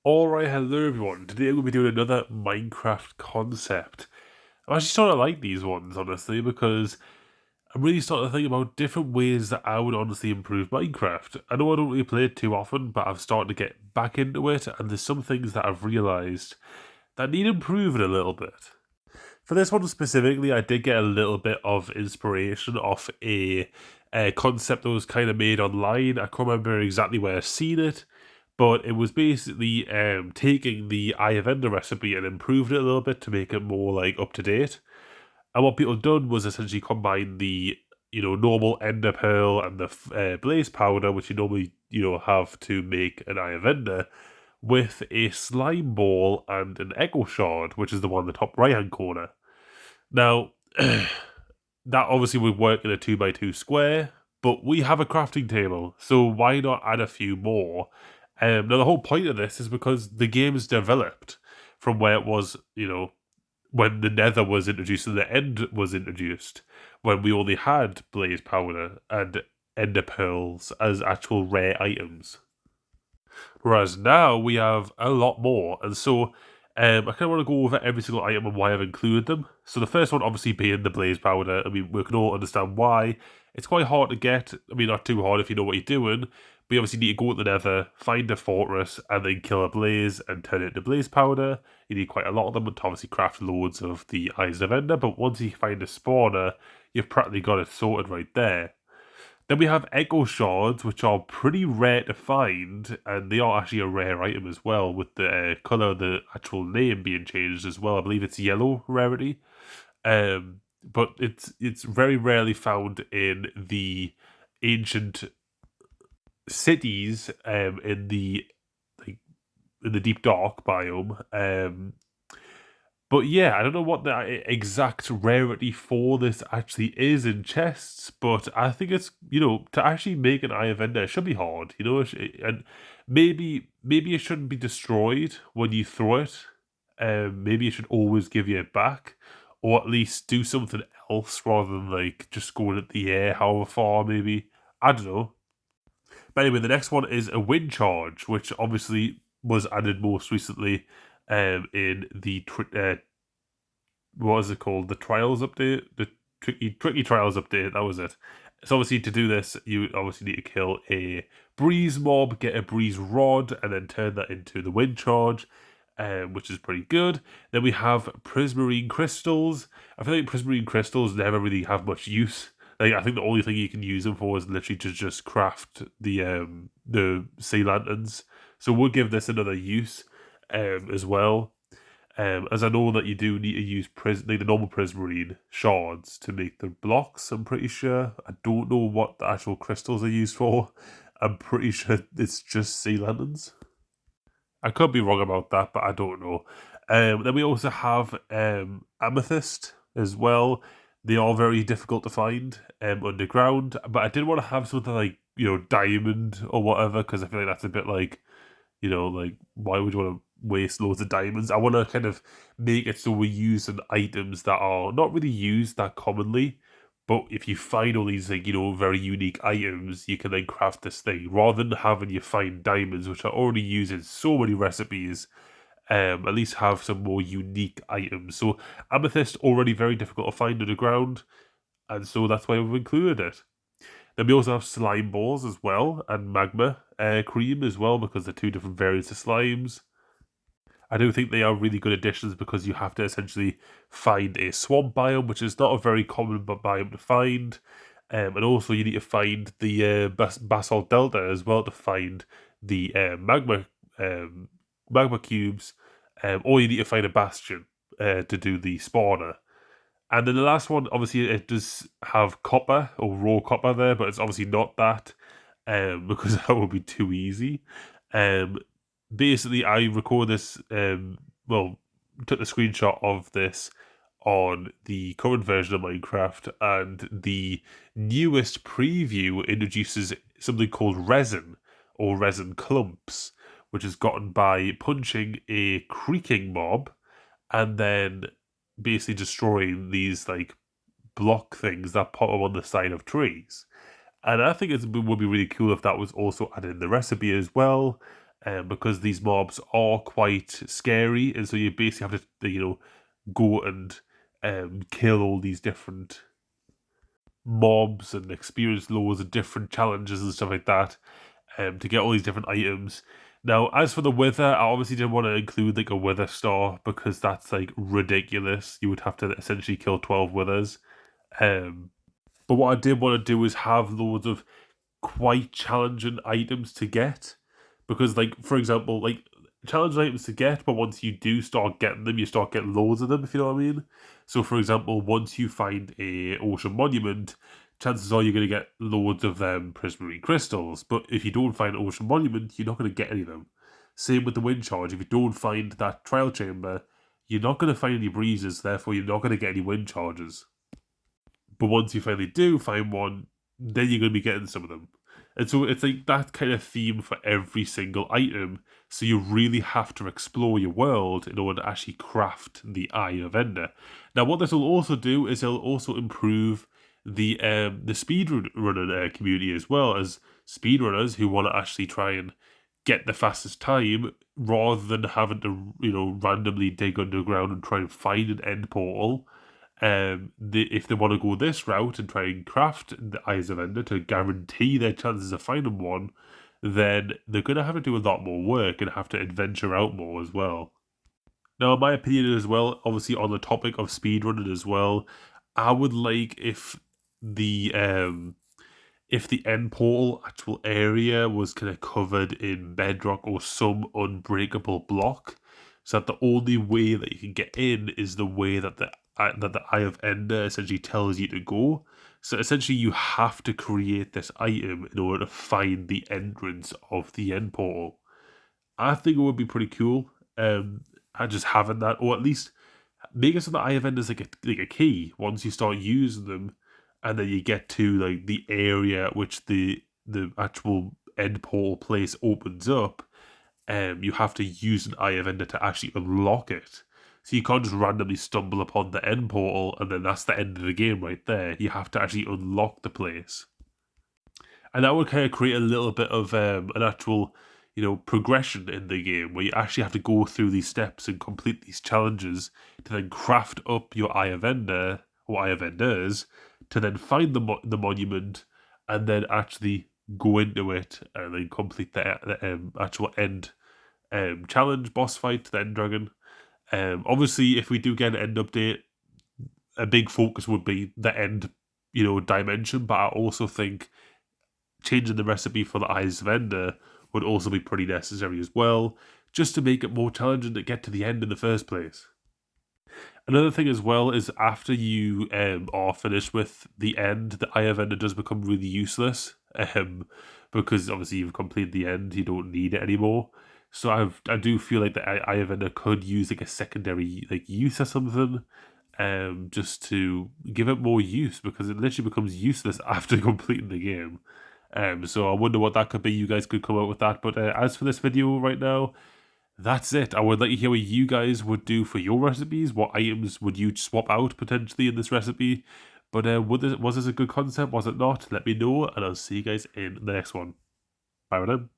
Alright, hello everyone. Today we'll be doing another Minecraft concept. I'm actually starting to like these ones, honestly, because I'm really starting to think about different ways that I would honestly improve Minecraft. I know I don't really play it too often, but I've started to get back into it, and there's some things that I've realised that need improving a little bit. For this one specifically, I did get a little bit of inspiration off a concept that was kind of made online. I can't remember exactly where I've seen it, but it was basically taking the 𝗦𝘂𝗁𝘂 recipe and improved it a little bit to make it more like up to date. And what people done was essentially combine the normal ender pearl and the blaze powder, which you normally have to make an 𝗦𝘂𝗁𝘂, with a slime ball and an echo shard, which is the one in the top right hand corner. Now, that obviously would work in a 2x2 square, but we have a crafting table, so why not add a few more? Now, the whole point of this is because the game is developed from where it was, when the nether was introduced and the end was introduced, when we only had blaze powder and ender pearls as actual rare items. Whereas now we have a lot more, and so I kind of want to go over every single item and why I've included them. So the first one obviously being the blaze powder. I mean, we can all understand why. It's quite hard to get. I mean, not too hard if you know what you're doing, but you obviously need to go to the nether, find a fortress, and then kill a blaze and turn it into blaze powder. You need quite a lot of them to obviously craft loads of the Eyes of Ender, but once you find a spawner, you've practically got it sorted right there. Then we have echo shards, which are pretty rare to find, and they are actually a rare item as well, with the colour of the actual name being changed as well. I believe it's yellow rarity. But it's very rarely found in the ancient cities in the deep dark biome. But yeah, I don't know what the exact rarity for this actually is in chests, but I think it's, to actually make an 𝗦𝘂𝗁𝘂, it should be hard, and maybe it shouldn't be destroyed when you throw it. Maybe it should always give you it back, or at least do something else rather than like just going at the air however far, maybe. I don't know. But anyway, the next one is a wind charge, which obviously was added most recently in the what is it called? The trials update, the tricky trials update. That was it. So obviously to do this, you obviously need to kill a breeze mob, get a breeze rod, and then turn that into the wind charge, which is pretty good. Then we have prismarine crystals. I feel like prismarine crystals never really have much use. Like, I think the only thing you can use them for is literally to just craft the sea lanterns. So we'll give this another use as well. As I know that you do need to use the normal prismarine shards to make the blocks, I'm pretty sure. I don't know what the actual crystals are used for. I'm pretty sure it's just sea lanterns. I could be wrong about that, but I don't know. Then we also have amethyst as well. They are very difficult to find underground, but I did want to have something like, diamond or whatever, because I feel like that's a bit like, like, why would you want to waste loads of diamonds? I want to kind of make it so we use some items that are not really used that commonly, but if you find all these, like, very unique items, you can then craft this thing, rather than having you find diamonds, which are already used in so many recipes. At least have some more unique items. So amethyst, already very difficult to find underground, and so that's why we've included it. Then we also have slime balls as well, and magma cream as well, because they're two different variants of slimes. I do think they are really good additions because you have to essentially find a swamp biome, which is not a very common biome to find. And also you need to find the basalt delta as well to find the magma cubes, or you need to find a bastion to do the spawner. And then the last one, obviously, it does have copper or raw copper there, but it's obviously not that, because that would be too easy. Basically, I record this, took the screenshot of this on the current version of Minecraft, and the newest preview introduces something called resin, or resin clumps, which is gotten by punching a creaking mob, and then basically destroying these like block things that pop up on the side of trees. And I think it would be really cool if that was also added in the recipe as well. because these mobs are quite scary, and so you basically have to, go and kill all these different mobs and experience loads of different challenges and stuff like that to get all these different items. Now, as for the wither, I obviously didn't want to include like a wither star because that's like ridiculous. You would have to essentially kill 12 withers. But what I did want to do is have loads of quite challenging items to get, because like, for example, like challenging items to get, but once you do start getting them, you start getting loads of them, if you know what I mean. So for example, once you find a ocean monument, chances are you're going to get loads of prismarine crystals, but if you don't find ocean monument, you're not going to get any of them. Same with the wind charge. If you don't find that trial chamber, you're not going to find any breezes, therefore you're not going to get any wind charges. But once you finally do find one, then you're going to be getting some of them. And so it's like that kind of theme for every single item. So you really have to explore your world in order to actually craft the Eye of Ender. Now, what this will also do is it'll also improve the speedrunning community, as well as speedrunners who want to actually try and get the fastest time rather than having to randomly dig underground and try and find an end portal. If they want to go this route and try and craft the Eyes of Ender to guarantee their chances of finding one, then they're going to have to do a lot more work and have to adventure out more as well. Now, in my opinion as well, obviously on the topic of speedrunning as well, I would like if the end portal actual area was kind of covered in bedrock or some unbreakable block, so that the only way that you can get in is the way that the Eye of Ender essentially tells you to go. So essentially you have to create this item in order to find the entrance of the end portal. I think it would be pretty cool. Just having that, or at least make it so the Eye of Ender is like a key. Once you start using them, and then you get to like the area which the actual end portal place opens up, you have to use an Eye of Ender to actually unlock it. So you can't just randomly stumble upon the end portal and then that's the end of the game right there. You have to actually unlock the place. And that would kind of create a little bit of an actual, progression in the game where you actually have to go through these steps and complete these challenges to then craft up your Eye of Ender, or Eye of Enders, to then find the monument and then actually go into it and then complete the actual end challenge, boss fight, the end dragon. Obviously, if we do get an end update, a big focus would be the end, dimension. But I also think changing the recipe for the Eyes of Ender would also be pretty necessary as well, just to make it more challenging to get to the end in the first place. Another thing as well is after you are finished with the end, the Eye of Ender does become really useless, because obviously you've completed the end, you don't need it anymore. So I do feel like the Eye of Ender could use like a secondary use or something, just to give it more use, because it literally becomes useless after completing the game. So I wonder what that could be. You guys could come up with that. But as for this video right now, that's it. I would like to hear what you guys would do for your recipes. What items would you swap out potentially in this recipe? But was this a good concept? Was it not? Let me know, and I'll see you guys in the next one. Bye for now.